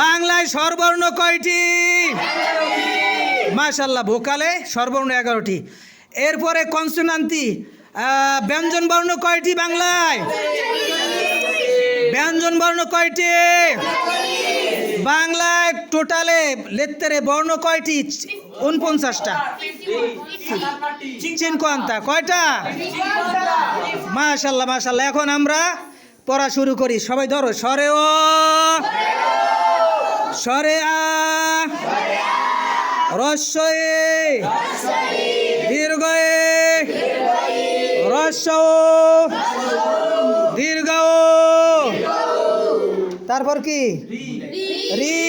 বাংলায় স্বরবর্ণ কয়টি? মাশাআল্লাহ, ভোকালে স্বরবর্ণ 11টি। এরপরে কনসোনান্তি ব্যঞ্জন বর্ণ কয়টি বাংলায়? ব্যঞ্জন বর্ণ কয়টি বাংলায়? টোটালে লেত্তেরে বর্ণ কয়টি? 49টা। চিনকোয়ান্তা কয়টা? মাশাআল্লাহ মাশাআল্লাহ। এখন আমরা পড়া শুরু করি। সবাই ধরো, সরে ও, সরে আ, রস্বই, দীর্ঘই, রস্ব, দীর্ঘ, তারপর কি? রি,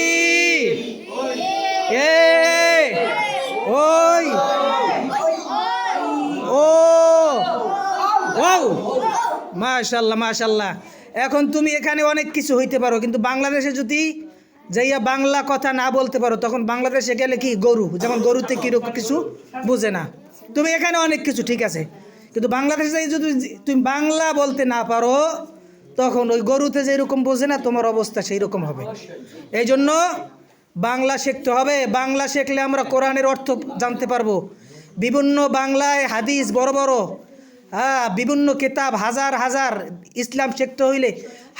এ, ওই, ও, ও। মাশাআল্লাহ মাশাআল্লাহ। এখন তুমি এখানে অনেক কিছু হইতে পারো, কিন্তু বাংলাদেশে যদি যাইয়া বাংলা কথা না বলতে পারো, তখন বাংলাদেশে গেলে কি গরু, যেমন গরুতে কিরকম কিছু বুঝে না। তুমি এখানে অনেক কিছু ঠিক আছে, কিন্তু বাংলাদেশে যাই যদি তুমি বাংলা বলতে না পারো, তখন ওই গরুতে যেরকম বোঝে না, তোমার অবস্থা সেই রকম হবে। এই জন্য বাংলা শিখতে হবে। বাংলা শিখলে আমরা কোরআনের অর্থ জানতে পারবো। বিভিন্ন বাংলায় হাদিস বড় বড়, বিভিন্ন কিতাব, হাজার হাজার, ইসলাম শিখতে হইলে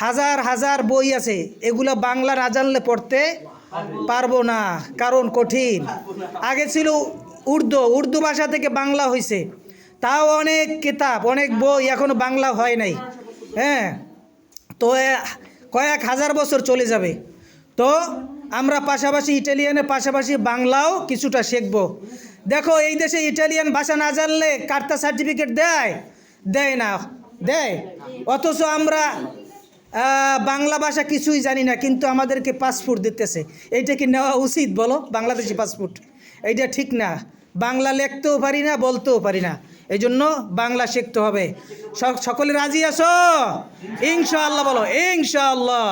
হাজার হাজার বই আছে, এগুলো বাংলা না জানলে পড়তে পারবো না, কারণ কঠিন। আগে ছিল উর্দু ভাষা থেকে বাংলা হয়েছে, তাও অনেক কিতাব, অনেক বই এখনো বাংলা হয় নাই। হ্যাঁ, তো কয়েক হাজার বছর চলে যাবে। তো আমরা পাশাপাশি ইটালিয়ানের পাশাপাশি বাংলাও কিছুটা শিখবো। দেখো, এই দেশে ইটালিয়ান ভাষা না জানলে কার্তা সার্টিফিকেট দেয় না, দেয়। অথচ আমরা বাংলা ভাষা কিছুই জানি না, কিন্তু আমাদেরকে পাসপোর্ট দিতেছে। এইটা কি নেওয়া উচিত বলো? বাংলাদেশি পাসপোর্ট, এইটা ঠিক না। বাংলা লিখতেও পারি না, বলতেও পারি না। এই জন্য বাংলা শিখতে হবে। সকলে রাজি আছো? ইনশাআল্লাহ বলো, ইনশাআল্লাহ।